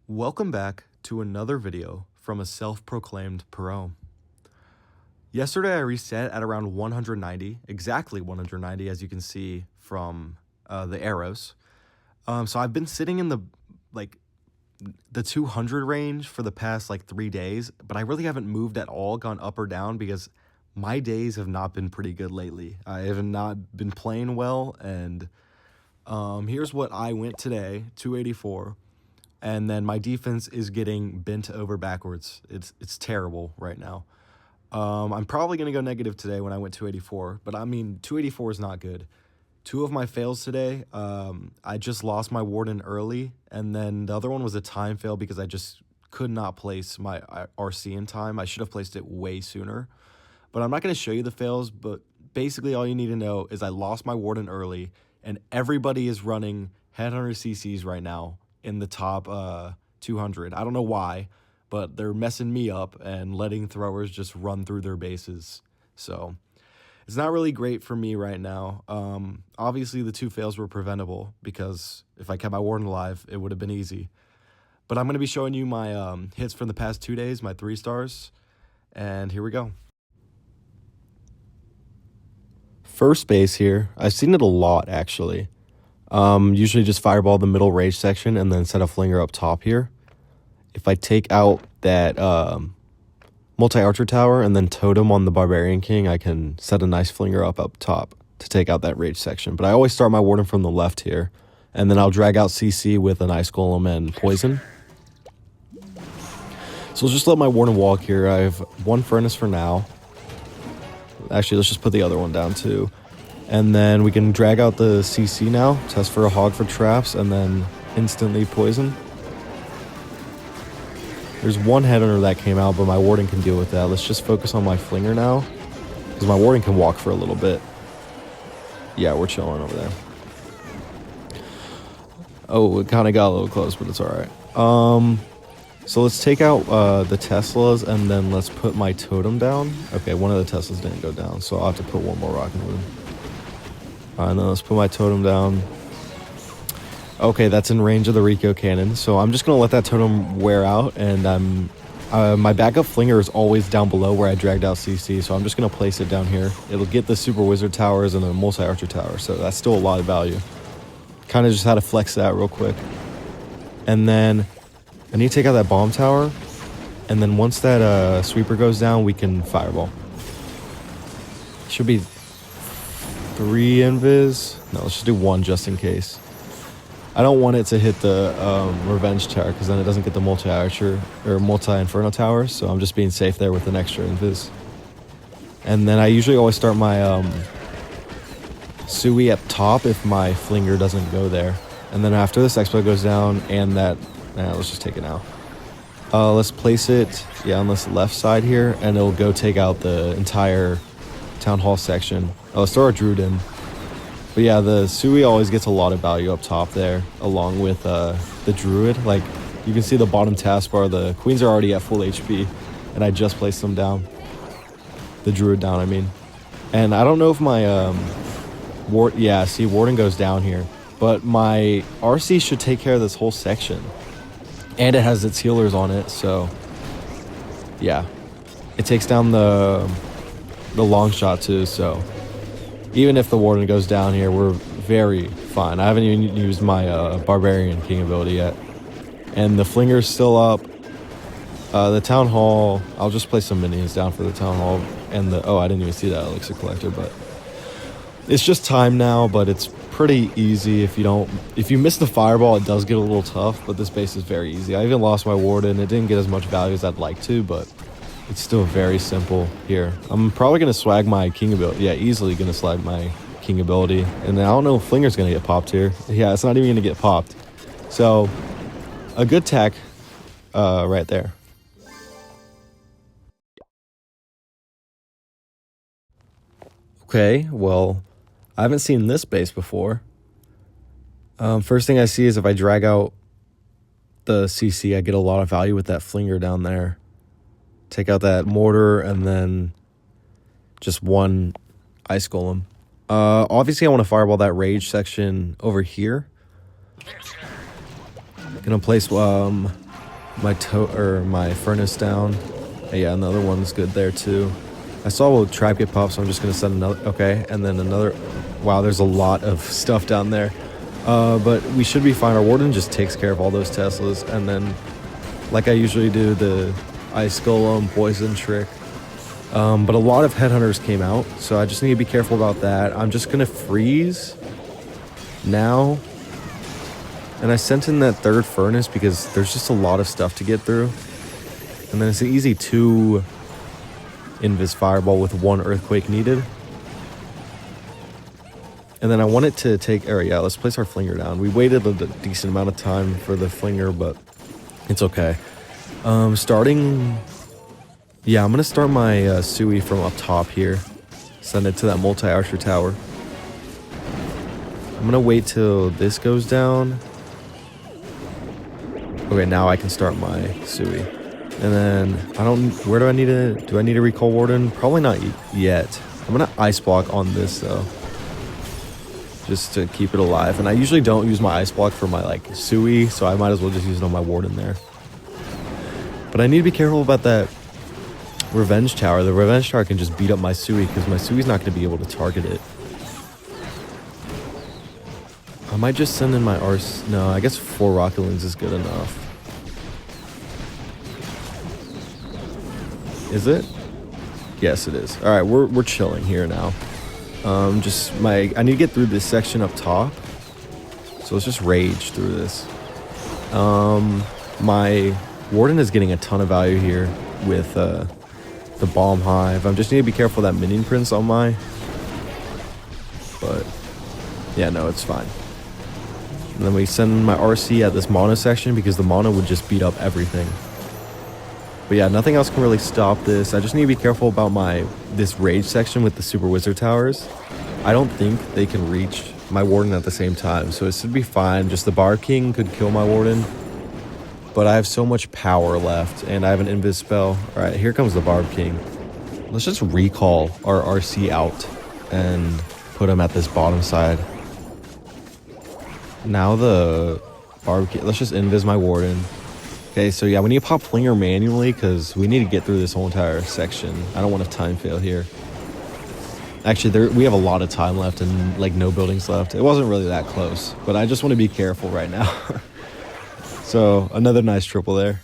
Welcome back to another video from a self-proclaimed pro. Yesterday I reset at around 190, exactly 190 as you can see from the arrows. So I've been sitting in the 200 range for the past 3 days, but I really haven't moved at all, gone up or down, because my days have not been pretty good lately. I have not been playing well, and here's what I went today, 284. And then my defense is getting bent over backwards. It's terrible right now. I'm probably going to go negative today when I went 284. But, I mean, 284 is not good. Two of my fails today, I just lost my warden early. And then the other one was a time fail because I just could not place my RC in time. I should have placed it way sooner. But I'm not going to show you the fails. But basically all you need to know is I lost my warden early. And everybody is running Headhunter CCs right now in the top 200. I don't know why, but they're messing me up and letting throwers just run through their bases. So it's not really great for me right now. Obviously the two fails were preventable, because if I kept my warden alive, it would have been easy. But I'm going to be showing you my hits from the past 2 days, my 3 stars, and here we go. First base here, I've seen it a lot actually. Usually just fireball the middle rage section and then set a flinger up top here. If I take out that multi-archer tower and then totem on the barbarian king, I can set a nice flinger up top to take out that rage section. But I always start my warden from the left here, and then I'll drag out CC with an ice golem and poison. So I'll just let my warden walk here. I have one furnace for now. Actually, let's just put the other one down too. And then we can drag out the CC now, test for a hog for traps, and then instantly poison. There's one headhunter that came out, but my warden can deal with that. Let's just focus on my flinger now, because my warden can walk for a little bit. Yeah, we're chilling over there. Oh, it kind of got a little close, but it's all right. So let's take out the Teslas, and then let's put my totem down. Okay, one of the Teslas didn't go down, so I'll have to put one more rocket loon. And then let's put my totem down. Okay, that's in range of the Rico cannon, so I'm just going to let that totem wear out, and my backup flinger is always down below where I dragged out CC, so I'm just going to place it down here. It'll get the super wizard towers and the multi-archer tower, so that's still a lot of value. Kind of just had to flex that real quick. And then I need to take out that bomb tower, and then once that sweeper goes down, we can fireball. Should be 3 invis. No, let's just do 1 just in case. I don't want it to hit the revenge tower, because then it doesn't get the multi-archer or multi-inferno towers, so I'm just being safe there with an extra invis. And then I usually always start my Sui up top if my flinger doesn't go there. And then after this expo goes down and that, let's just take it now. Let's place it, on this left side here, and it'll go take out the entire town hall section. Let's throw our druid in. But yeah, the Sui always gets a lot of value up top there, along with the druid. Like, you can see the bottom taskbar, the queens are already at full HP, and I just placed them down. The druid down, I mean. And I don't know if my warden goes down here, but my RC should take care of this whole section. And it has its healers on it, so yeah. It takes down the long shot too, so even if the warden goes down here, we're very fine. I haven't even used my barbarian king ability yet. And the flinger's still up. The town hall, I'll just place some minions down for the town hall. And I didn't even see that elixir collector, but it's just time now, but it's pretty easy. If you miss the fireball, it does get a little tough, but this base is very easy. I even lost my warden. It didn't get as much value as I'd like to, but it's still very simple here. I'm probably going to swag my king ability. Yeah, easily going to swag my king ability. And I don't know if flinger's going to get popped here. Yeah, it's not even going to get popped. So a good tech right there. Okay, well, I haven't seen this base before. First thing I see is if I drag out the CC, I get a lot of value with that flinger down there. Take out that mortar and then just 1 ice golem. Obviously, I want to fireball that rage section over here. Gonna place my furnace down. Yeah, another one's good there too. I saw a trap get popped, so I'm just gonna send another. Okay, and then another. Wow, there's a lot of stuff down there. But we should be fine. Our warden just takes care of all those Teslas, and then, like I usually do, the ice golem poison trick. But a lot of headhunters came out, so I just need to be careful about that. I'm just gonna freeze now. And I sent in that third furnace because there's just a lot of stuff to get through. And then it's an easy 2 invis fireball with 1 earthquake needed. And then I want it to take, yeah, let's place our flinger down. We waited a decent amount of time for the flinger, but it's okay. Starting, yeah, I'm gonna start my Sui from up top here. Send it to that multi-archer tower. I'm gonna wait till this goes down. Okay, now I can start my Sui. And then, where do I need to recall warden? Probably not yet. I'm gonna ice block on this though, just to keep it alive. And I usually don't use my ice block for my like Sui, so I might as well just use it on my warden there. But I need to be careful about that revenge tower. The revenge tower can just beat up my Sui because my Sui's not gonna be able to target it. I might just send in my RC. No, I guess 4 rocketloons is good enough. Is it? Yes, it is. All right, we're chilling here now. I need to get through this section up top. So let's just rage through this. My warden is getting a ton of value here with the bomb hive. I just need to be careful of that minion prince on my. But yeah, no, it's fine. And then we send my RC at this mono section because the mono would just beat up everything. But yeah, nothing else can really stop this. I just need to be careful about this rage section with the super wizard towers. I don't think they can reach my warden at the same time, so it should be fine. Just the Barb King could kill my warden. But I have so much power left, and I have an invis spell. Alright, here comes the Barb King. Let's just recall our RC out and put him at this bottom side. Now the Barb King, let's just invis my warden. Okay, so yeah, we need to pop flinger manually because we need to get through this whole entire section. I don't want to time fail here. Actually, we have a lot of time left and like no buildings left. It wasn't really that close, but I just want to be careful right now. So another nice triple there.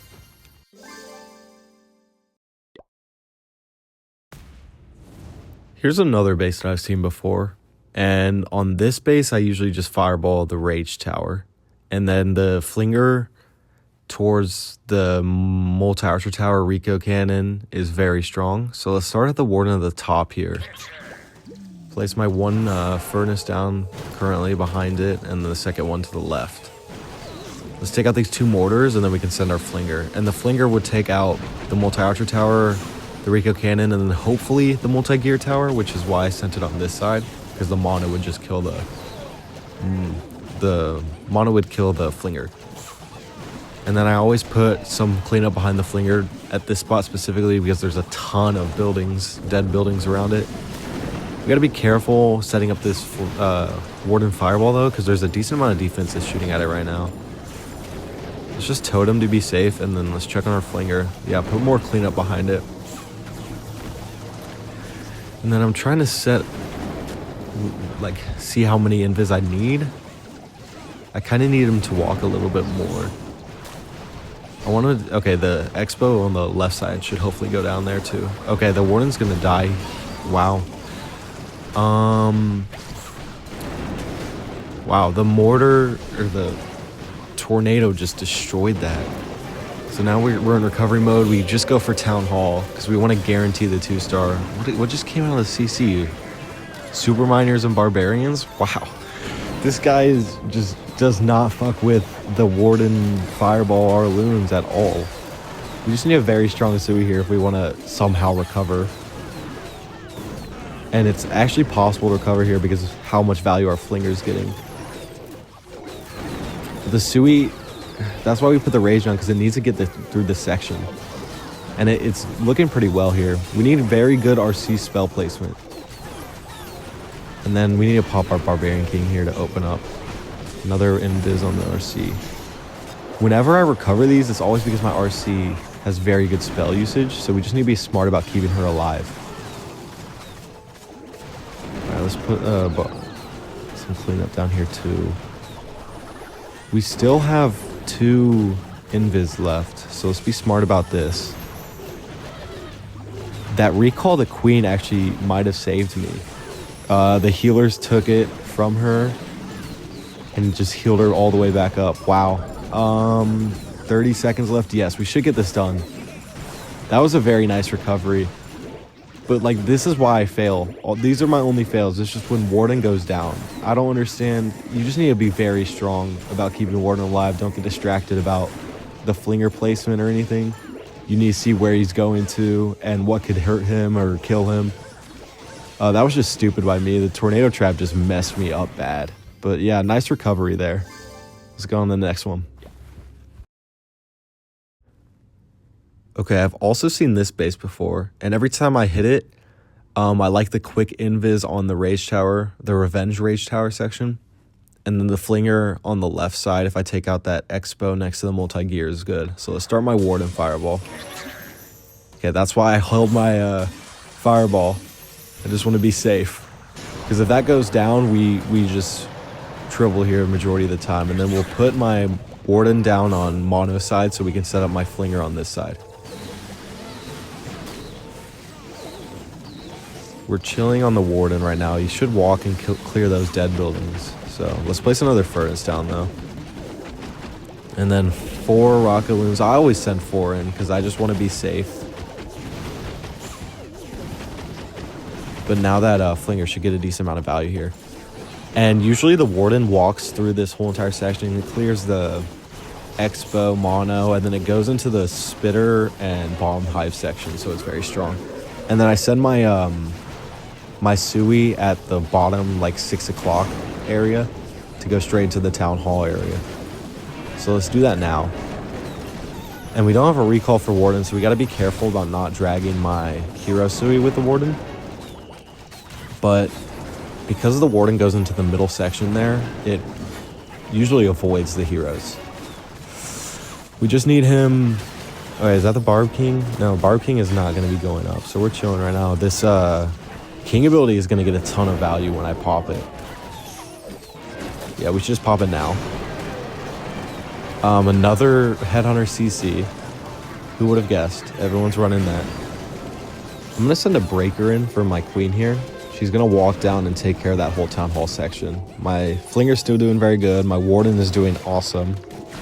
Here's another base that I've seen before. And on this base, I usually just fireball the rage tower. And then the flinger towards the multi-archer tower Rico cannon is very strong. So let's start at the warden at the top here. Place my 1 furnace down currently behind it, and the second one to the left. Let's take out these 2 mortars, and then we can send our flinger. And the flinger would take out the multi-archer tower, the Rico cannon, and then hopefully the multi-gear tower, which is why I sent it on this side, because the mono would just kill the mono would kill the flinger. And then I always put some cleanup behind the flinger at this spot specifically because there's a ton of buildings, dead buildings around it. We gotta be careful setting up this warden fireball though, because there's a decent amount of defenses shooting at it right now. Let's just totem to be safe, and then let's check on our flinger. Yeah, put more cleanup behind it. And then I'm trying to see how many invis I need. I kind of need him to walk a little bit more. Okay, the expo on the left side should hopefully go down there too. Okay, the warden's gonna die. Wow. Wow, the mortar, or the tornado just destroyed that. So now we're in recovery mode. We just go for town hall because we want to guarantee the 2-star. What just came out of the CC? Super miners and barbarians? Wow. This guy just does not fuck with the warden fireball our loons at all. We just need a very strong Sui here if we want to somehow recover. And it's actually possible to recover here because of how much value our flinger is getting. The Sui, that's why we put the rage on, because it needs to get through this section. And it's looking pretty well here. We need very good RC spell placement. And then we need to pop our Barbarian King here to open up. Another invis on the RC. Whenever I recover these, it's always because my RC has very good spell usage, so we just need to be smart about keeping her alive. Alright, let's put some cleanup down here too. We still have 2 invis left, so let's be smart about this. That recall the queen actually might have saved me. The healers took it from her and just healed her all the way back up. Wow. 30 seconds left. Yes, we should get this done. That was a very nice recovery. But like, this is why I fail. These are my only fails. It's just when Warden goes down. I don't understand. You just need to be very strong about keeping Warden alive. Don't get distracted about the flinger placement or anything. You need to see where he's going to and what could hurt him or kill him. That was just stupid by me. The tornado trap just messed me up bad. But yeah, nice recovery there. Let's go on to the next one. Okay, I've also seen this base before, and every time I hit it, I like the quick invis on the rage tower, the revenge rage tower section, and then the flinger on the left side. If I take out that expo next to the multi-gear is good. So let's start my warden fireball. Okay, that's why I held my fireball. I just want to be safe, because if that goes down, we just triple here majority of the time, and then we'll put my warden down on mono side so we can set up my flinger on this side. We're chilling on the warden right now. You should walk and clear those dead buildings. So let's place another furnace down though. And then 4 rocket loons. I always send 4 in because I just want to be safe. But now that flinger should get a decent amount of value here. And usually the warden walks through this whole entire section and clears the expo, mono, and then it goes into the spitter and bomb hive section, so it's very strong. And then I send my my Sui at the bottom, like 6 o'clock area, to go straight into the town hall area. So let's do that now. And we don't have a recall for warden, so we got to be careful about not dragging my hero Sui with the warden. But because the warden goes into the middle section there, it usually avoids the heroes. We just need him. Okay, is that the Barb King? No, Barb King is not going to be going up, so we're chilling right now. This King ability is going to get a ton of value when I pop it. Yeah, we should just pop it now. Another Headhunter CC. Who would have guessed? Everyone's running that. I'm going to send a breaker in for my queen here. She's going to walk down and take care of that whole town hall section. My flinger's still doing very good. My warden is doing awesome.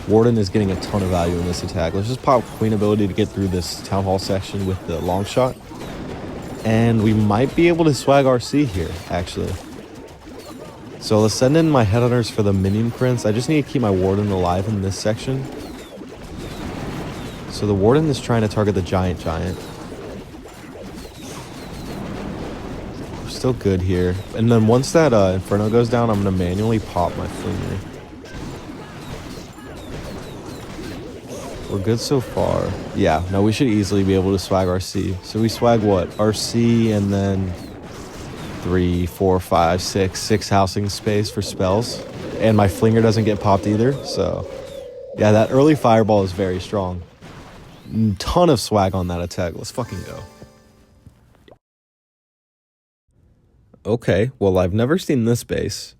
Warden is getting a ton of value in this attack. Let's just pop queen ability to get through this town hall section with the long shot. And we might be able to swag RC here, actually. So let's send in my headhunters for the minion prince. I just need to keep my warden alive in this section. So the warden is trying to target the giant. We're still good here. And then once that inferno goes down, I'm going to manually pop my flinger. We're good so far. Yeah, no, we should easily be able to swag RC. So we swag what? RC and then 3, 4, 5, 6 housing space for spells. And my flinger doesn't get popped either. So yeah, that early fireball is very strong. Ton of swag on that attack. Let's fucking go. Okay, well, I've never seen this base,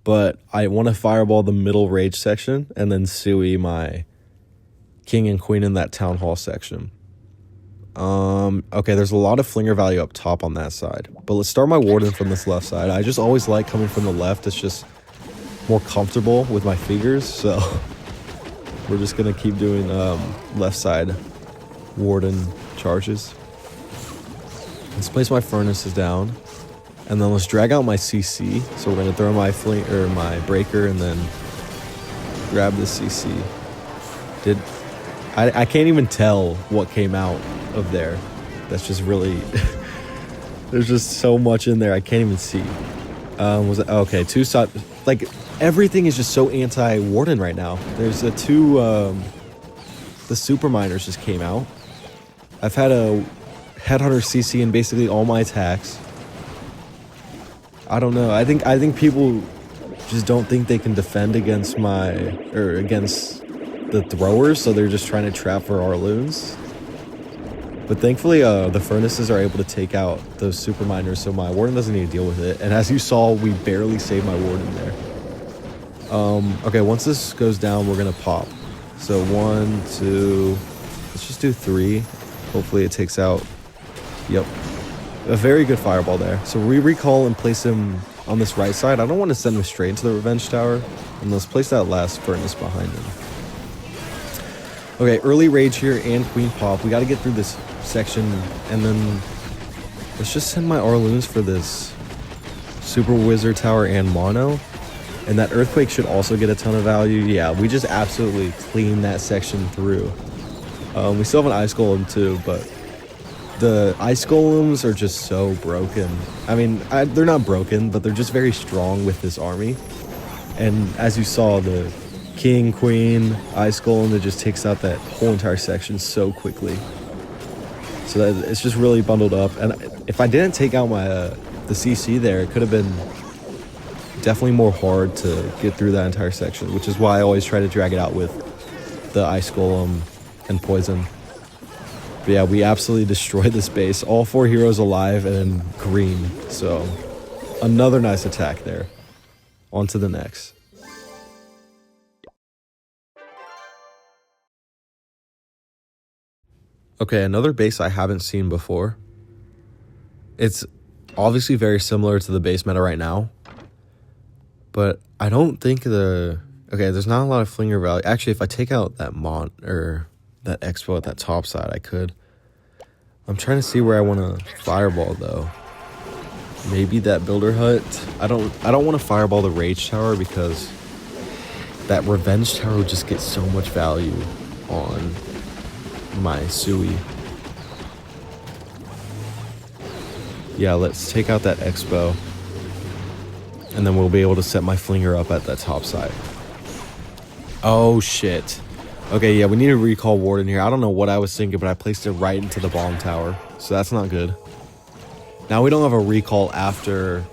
but I want to fireball the middle rage section and then Sui my king and queen in that town hall section. Okay, there's a lot of flinger value up top on that side, but let's start my warden from this left side. I just always like coming from the left. It's just more comfortable with my fingers, so we're just gonna keep doing left side warden charges. Let's place my furnaces down, and then let's drag out my CC. So we're gonna throw my my breaker and then grab the CC. I can't even tell what came out of there. That's just really there's just so much in there I can't even see. Was it okay? 2 side, like everything is just so anti-warden right now. There's a 2 the super miners just came out. I've had a headhunter CC in basically all my attacks. I don't know. I think people just don't think they can defend against against the throwers, so they're just trying to trap for our loons. But thankfully, the furnaces are able to take out those super miners, so my warden doesn't need to deal with it. And as you saw, we barely saved my warden there. Okay, once this goes down, we're gonna pop. So 1, 2, let's just do 3. Hopefully it takes out, yep, a very good fireball there. So we recall and place him on this right side. I don't want to send him straight into the revenge tower, and let's place that last furnace behind him. Okay, early rage here and queen pop. We got to get through this section, and then let's just send my Arloons for this super wizard tower and mono. And that earthquake should also get a ton of value. Yeah, we just absolutely cleaned that section through. We still have an ice golem too, but the ice golems are just so broken. I mean, they're not broken, but they're just very strong with this army. And as you saw, the king, queen, ice golem, that just takes out that whole entire section so quickly. So that it's just really bundled up. And if I didn't take out my the CC there, it could have been definitely more hard to get through that entire section, which is why I always try to drag it out with the ice golem and poison. But yeah, we absolutely destroyed this base. All 4 heroes alive and green. So another nice attack there. On to the next. Okay, another base I haven't seen before. It's obviously very similar to the base meta right now, but I don't think okay, there's not a lot of flinger value. Actually, if I take out that that expo at that top side, I could. I'm trying to see where I want to fireball though. Maybe that builder hut. I don't want to fireball the rage tower because that revenge tower would just get so much value on my Sui. Yeah, let's take out that expo, and then we'll be able to set my flinger up at that top side. Oh shit. Okay, yeah, we need to recall warden here. I don't know what I was thinking, but I placed it right into the bomb tower, so that's not good. Now we don't have a recall after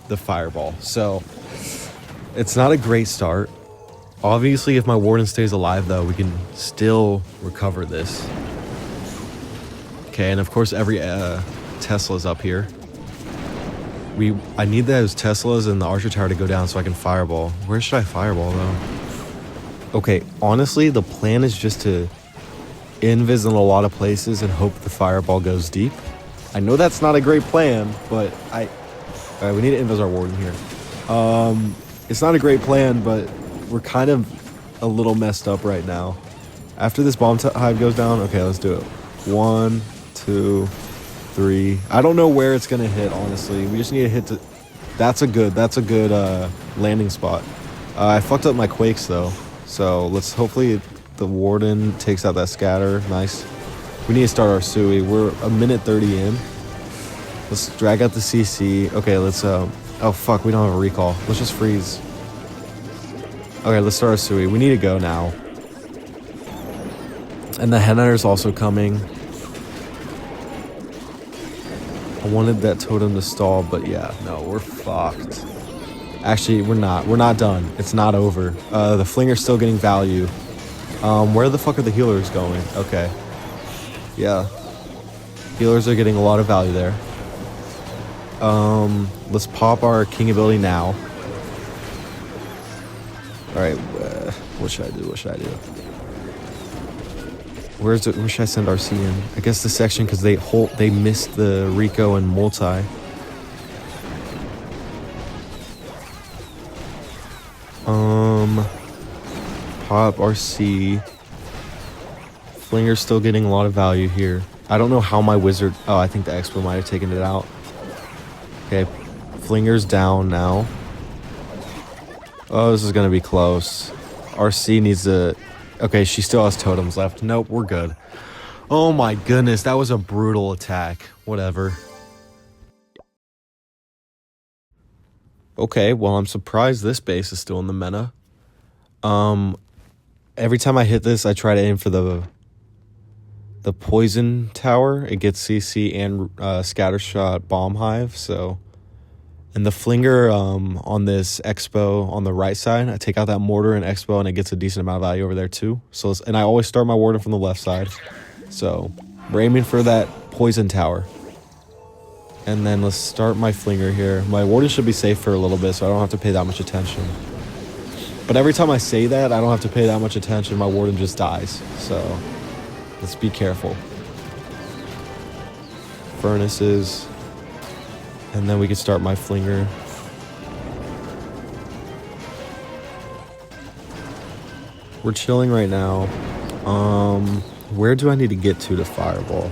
the fireball, so it's not a great start. Obviously, if my warden stays alive, though, we can still recover this. Okay, and of course, every Tesla's up here. I need those Teslas and the archer tower to go down so I can fireball. Where should I fireball, though? Okay, honestly, the plan is just to invis in a lot of places and hope the fireball goes deep. I know that's not a great plan, but all right, we need to invis our warden here. It's not a great plan, but we're kind of a little messed up right now. After this bomb hive goes down, okay, let's do it. 1, 2, 3. I don't know where it's gonna hit, honestly. We just need to hit that's a good landing spot. I fucked up my quakes though, so let's hopefully the warden takes out that scatter. Nice. We need to start our Sui. We're a minute 30 in. Let's drag out the CC. Okay, let's oh fuck, we don't have a recall. Let's just freeze. Okay, let's start our Sui. We need to go now. And the headhunter's also coming. I wanted that totem to stall, but yeah, no, we're fucked. Actually, we're not. We're not done. It's not over. The flinger's still getting value. Where the fuck are the healers going? Okay. Yeah. Healers are getting a lot of value there. Let's pop our king ability now. Alright, what should I do? What should I do? Where should I send RC in? I guess the section, because they missed the Rico and multi. Pop RC. Flinger's still getting a lot of value here. I don't know how my wizard. Oh, I think the expo might have taken it out. Okay, Flinger's down now. Oh, this is gonna be close. RC needs to. Okay, she still has totems left. Nope, we're good. Oh my goodness, that was a brutal attack. Whatever. Okay, well, I'm surprised this base is still in the meta. Every time I hit this, I try to aim for the poison tower. It gets CC and scattershot bomb hive, so And the flinger on this expo on the right side, I take out that mortar and expo, and it gets a decent amount of value over there too. So, and I always start my warden from the left side. So we're aiming for that poison tower. And then let's start my flinger here. My warden should be safe for a little bit, so I don't have to pay that much attention. But every time I say that, I don't have to pay that much attention. My warden just dies. So let's be careful. Furnaces. And then we can start my flinger. We're chilling right now. Where do I need to get to fireball?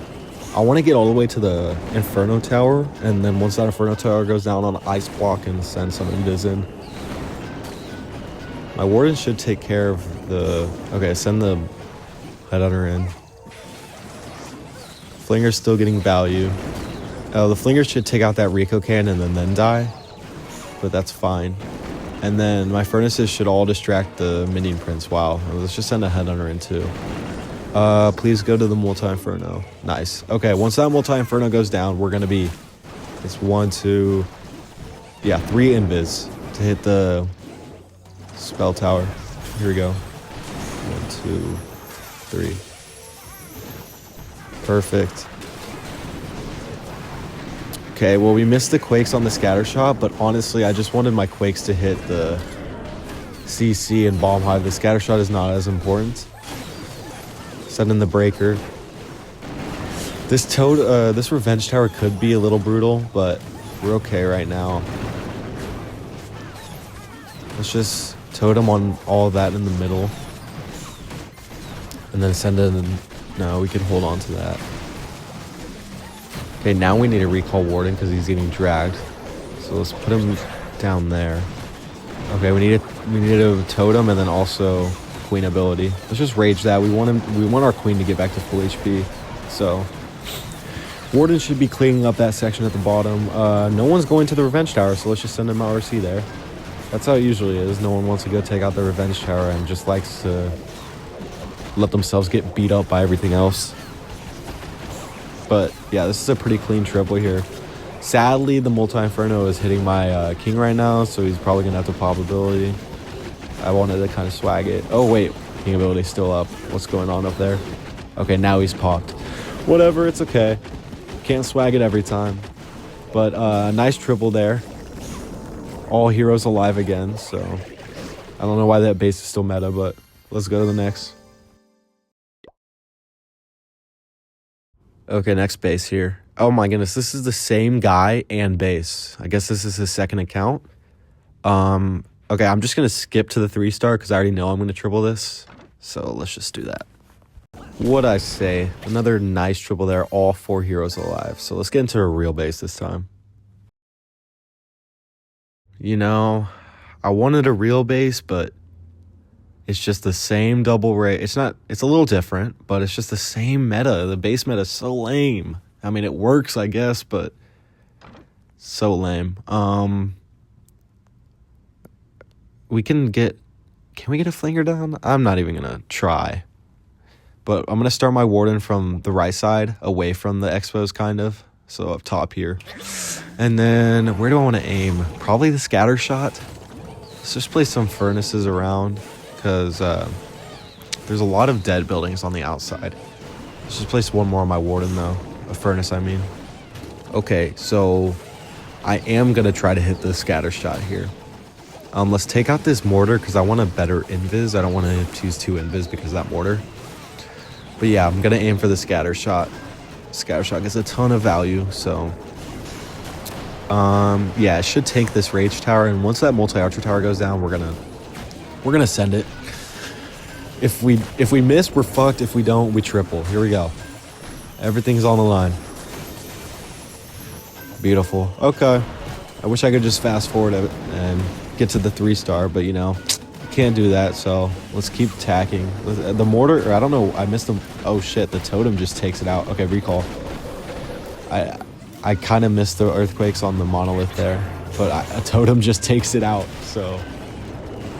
I want to get all the way to the Inferno Tower, and then once that Inferno Tower goes down on an ice block and send some invis in. My warden should take care of the... Okay, send the headhunter in. Flinger's still getting value. The flinger should take out that Rico cannon and then die, but that's fine. And then my furnaces should all distract the minion prince. Wow, let's just send a headhunter in too. Please go to the multi-inferno. Nice. Okay, once that multi-inferno goes down, we're gonna be... It's 1, 2... Yeah, 3 invis to hit the spell tower. Here we go. 1, 2, 3. Perfect. Okay, well, we missed the quakes on the scatter shot, but honestly, I just wanted my quakes to hit the CC and bomb hive. The scatter shot is not as important. Send in the breaker. This revenge tower could be a little brutal, but we're okay right now. Let's just totem on all that in the middle. And then send in... No, we can hold on to that. Okay, now we need to recall Warden because he's getting dragged. So let's put him down there. Okay, we need a totem and then also queen ability. Let's just rage that. We want our queen to get back to full HP. So Warden should be cleaning up that section at the bottom. No one's going to the revenge tower, so let's just send him RC there. That's how it usually is. No one wants to go take out the revenge tower and just likes to let themselves get beat up by everything else. But yeah, this is a pretty clean triple here. Sadly, the multi-inferno is hitting my king right now, so he's probably gonna have to pop ability. I wanted to kind of swag it. Oh wait, king ability still up. What's going on up there? Okay, now he's popped. Whatever, it's okay. Can't swag it every time. But nice triple there. All heroes alive again, so I don't know why that base is still meta, but let's go to the next. Okay, next base here. Oh my goodness, this is the same guy and base. I guess this is his second account. Okay, I'm just gonna skip to the 3-star because I already know I'm gonna triple this. So let's just do that. What'd I say? Another nice triple there, all 4 heroes alive. So let's get into a real base this time. You know, I wanted a real base, but it's just the same double rate. It's a little different, but it's just the same meta. The base meta is so lame. I mean, it works, I guess, but so lame. Can we get a flinger down? I'm not even gonna try. But I'm gonna start my warden from the right side, away from the expos, kind of. So up top here. And then where do I want to aim? Probably the scatter shot. Let's just place some furnaces around, because there's a lot of dead buildings on the outside. Let's just place one more on my warden though. A furnace, I mean. Okay, so I am gonna try to hit the scatter shot here. Let's take out this mortar because I want a better invis. I don't want to use 2 invis because of that mortar. But yeah, I'm gonna aim for the scatter shot. Scatter shot gets a ton of value, so yeah, it should take this rage tower, and once that multi-archer tower goes down, we're gonna send it. If we miss, we're fucked. If we don't, we triple. Here we go. Everything's on the line. Beautiful. Okay. I wish I could just fast forward it and get to the 3-star, but you know, can't do that, so let's keep attacking. The mortar, or I don't know, I missed them. Oh shit, the totem just takes it out. Okay, recall. I kind of missed the earthquakes on the monolith there, but a totem just takes it out, so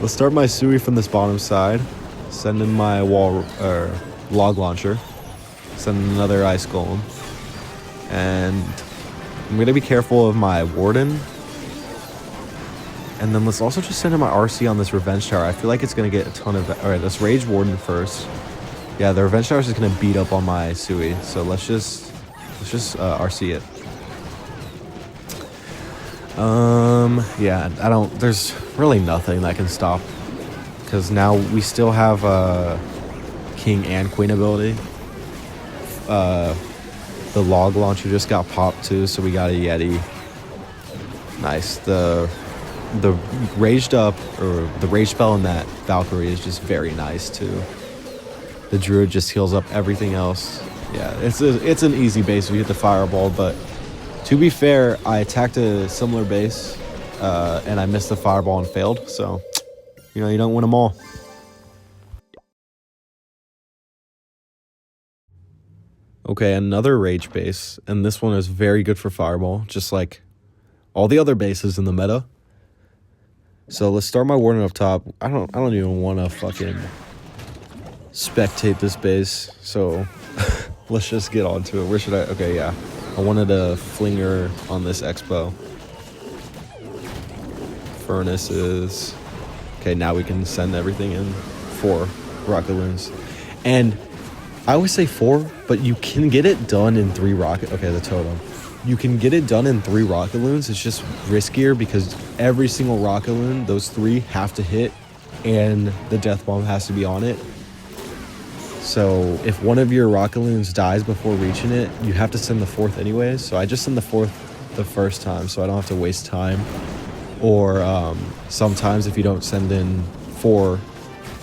let's start my Sui from this bottom side. Send in my log launcher. Send in another ice golem. And I'm gonna be careful of my warden. And then let's also just send in my RC on this Revenge Tower. I feel like it's going to get a ton of... Alright, let's Rage Warden first. Yeah, the Revenge Tower is just going to beat up on my Sui. So let's just RC it. Yeah, there's really nothing that can stop. Because now we still have King and Queen ability. The log launcher just got popped too, so we got a Yeti. Nice. The raged up, or the rage spell in that Valkyrie is just very nice too. The druid just heals up everything else. Yeah, it's an easy base if you hit the fireball, but to be fair, I attacked a similar base and I missed the fireball and failed, so you know, you don't win them all. Okay, another rage base, and this one is very good for fireball, just like all the other bases in the meta. So let's start my warden up top. I don't even want to fucking spectate this base, so let's just get on to it. Where should I? Okay, yeah. I wanted a flinger on this expo. Furnaces. Okay, now we can send everything in. 4 rocketloons. And I always say 4, but you can get it done in 3 rocket. Okay, the totem. You can get it done in 3 rocketloons. It's just riskier because every single rocketloon, those 3 have to hit, and the death bomb has to be on it. So if one of your rocketloons dies before reaching it, you have to send the 4th anyways. So I just send the 4th the first time, so I don't have to waste time. Or sometimes if you don't send in 4,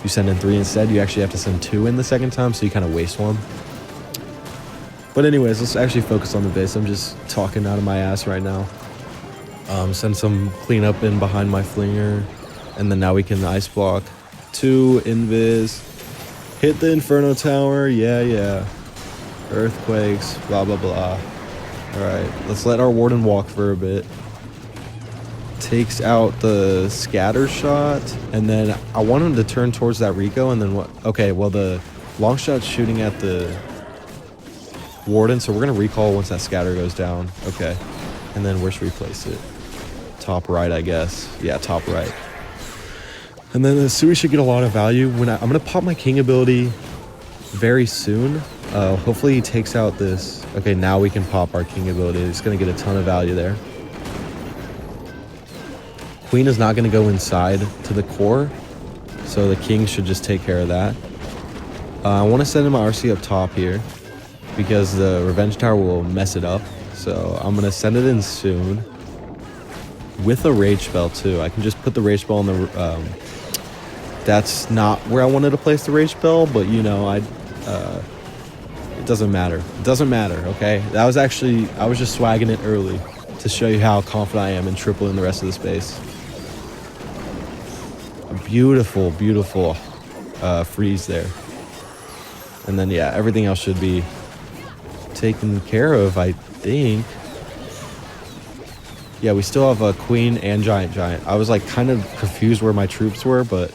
you send in 3 instead. You actually have to send 2 in the second time, so you kind of waste one. But anyways, let's actually focus on the base. I'm just talking out of my ass right now. Send some cleanup in behind my flinger, and then now we can ice block. 2 invis. Hit the Inferno Tower. Yeah. Earthquakes. Blah, blah, blah. Alright, let's let our warden walk for a bit. Takes out the scatter shot, and then I want him to turn towards that Rico, and then what? Okay, well, the long shot's shooting at the warden, so we're gonna recall once that scatter goes down. Okay, and then where should we place it? Top right, I guess. Yeah, top right. And then the Sui should get a lot of value when I'm gonna pop my king ability very soon. Hopefully he takes out this. Okay, now we can pop our king ability. It's gonna get a ton of value there. Queen is not gonna go inside to the core, so the king should just take care of that. I want to send in my RC up top here because the Revenge Tower will mess it up. So I'm gonna send it in soon with a rage spell too. I can just put the rage spell on the. That's not where I wanted to place the rage spell, but you know, it doesn't matter. It doesn't matter. Okay, I was just swagging it early to show you how confident I am in tripling the rest of the space. A beautiful freeze there. And then, yeah, everything else should be taken care of, I think. Yeah, we still have a queen and giant. I was, like, kind of confused where my troops were, but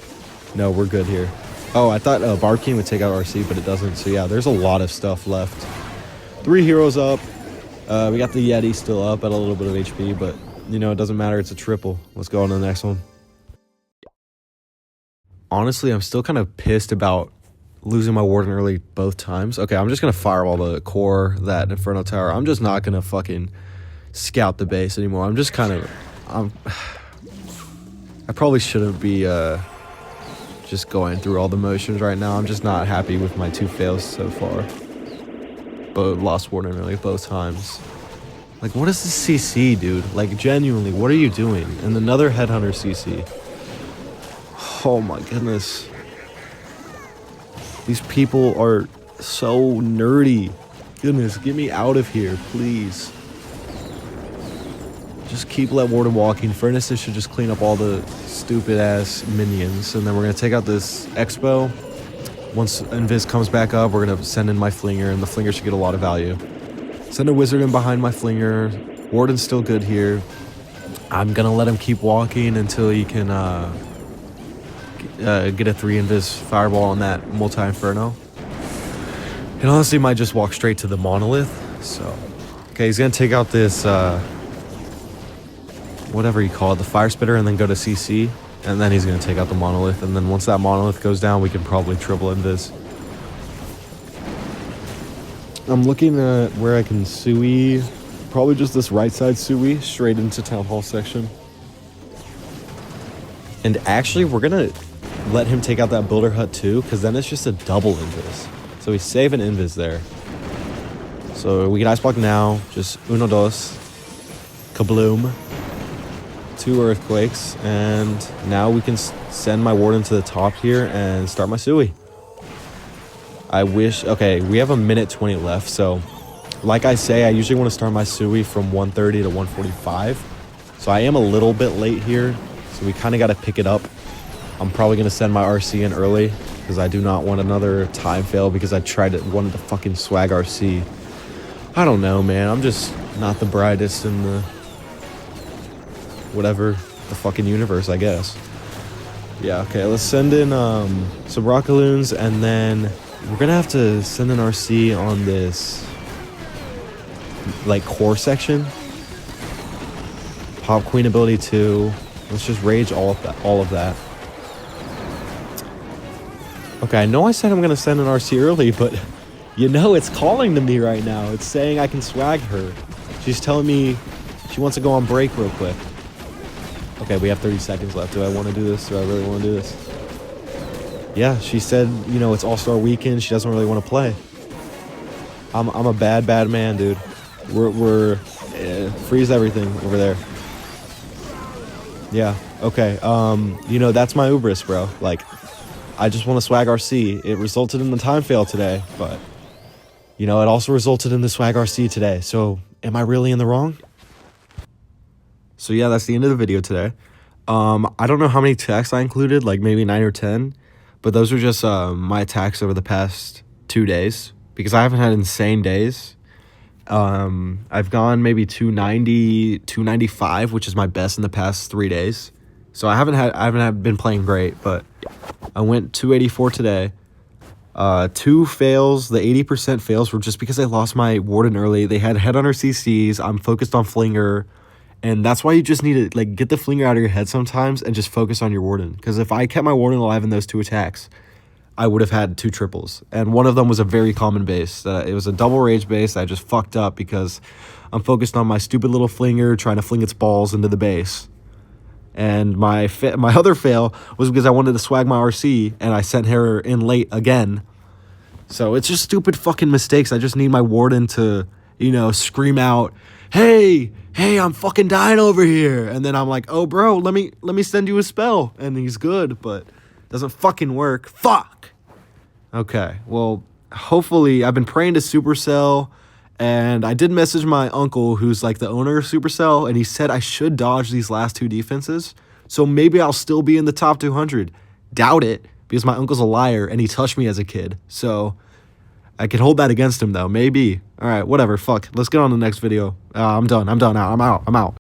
no, we're good here. Oh, I thought Barb King would take out RC, but it doesn't. So, yeah, there's a lot of stuff left. 3 heroes up. We got the Yeti still up at a little bit of HP, but, you know, it doesn't matter. It's a triple. Let's go on to the next one. Honestly, I'm still kind of pissed about losing my warden early both times. Okay, I'm just going to fireball the core, that Inferno Tower. I'm just not going to fucking scout the base anymore. I'm just kind of... I probably shouldn't be just going through all the motions right now. I'm just not happy with my 2 fails so far. But lost warden early both times. Like, what is this CC, dude? Like, genuinely, what are you doing? And another Headhunter CC. Oh my goodness. These people are so nerdy. Goodness, get me out of here, please. Just keep let warden walking. Furnaces should just clean up all the stupid ass minions. And then we're going to take out this Expo. Once Invis comes back up, we're going to send in my Flinger, and the Flinger should get a lot of value. Send a Wizard in behind my Flinger. Warden's still good here. I'm going to let him keep walking until he can get a 3 Invis Fireball on that Multi-Inferno. And honestly, might just walk straight to the Monolith. So, okay, he's going to take out this whatever you call it, the fire spitter, and then go to CC, and then he's gonna take out the monolith. And then once that monolith goes down, we can probably triple invis. I'm looking at where I can sui, probably just this right side sui straight into town hall section. And actually, we're gonna let him take out that builder hut too, because then it's just a double invis. So we save an invis there. So we can ice block now, just uno dos, kabloom, 2 earthquakes, and now we can send my warden to the top here and start my sui. I wish, okay, we have a minute 20 left, so like I say, I usually want to start my sui from 1:30 to 1:45. So I am a little bit late here, so we kind of got to pick it up. I'm probably going to send my RC in early because I do not want another time fail because I wanted to fucking swag RC. I don't know, man. I'm just not the brightest in the whatever the fucking universe, I guess. Yeah, okay, let's send in some rocketloons, and then we're gonna have to send an RC on this like core section. Pop queen ability 2. Let's just rage all of that. Okay, I know I said I'm gonna send an RC early, but you know it's calling to me right now. It's saying I can swag her. She's telling me she wants to go on break real quick. Okay, we have 30 seconds left. Do I want to do this? Do I really want to do this? Yeah, she said, you know, it's All-Star Weekend. She doesn't really want to play. I'm a bad man, dude. We're freeze everything over there. Yeah, okay. You know, that's my Ubris, bro. Like, I just want to swag RC. It resulted in the time fail today, but, you know, it also resulted in the swag RC today. So, am I really in the wrong? So, yeah, that's the end of the video today. I don't know how many attacks I included, like maybe 9 or 10, but those are just my attacks over the past 2 days because I haven't had insane days. I've gone maybe 290, 295, which is my best in the past 3 days. So I haven't been playing great, but I went 284 today. 2 fails. The 80% fails were just because I lost my warden early. They had headhunter CCs. I'm focused on flinger, and that's why you just need to like get the flinger out of your head sometimes and just focus on your warden. Because if I kept my warden alive in those 2 attacks, I would have had 2 triples, and one of them was a very common base. It was a double rage base that I just fucked up because I'm focused on my stupid little flinger trying to fling its balls into the base. And my other fail was because I wanted to swag my RC, and I sent her in late again. So it's just stupid fucking mistakes. I just need my warden to, you know, scream out, hey, I'm fucking dying over here. And then I'm like, oh, bro, let me send you a spell. And he's good, but doesn't fucking work. Fuck. Okay, well, hopefully I've been praying to Supercell, and I did message my uncle who's like the owner of Supercell, and he said I should dodge these last 2 defenses. So maybe I'll still be in the top 200. Doubt it, because my uncle's a liar and he touched me as a kid. So I could hold that against him though, maybe. All right, whatever, fuck. Let's get on to the next video. I'm done. I'm out.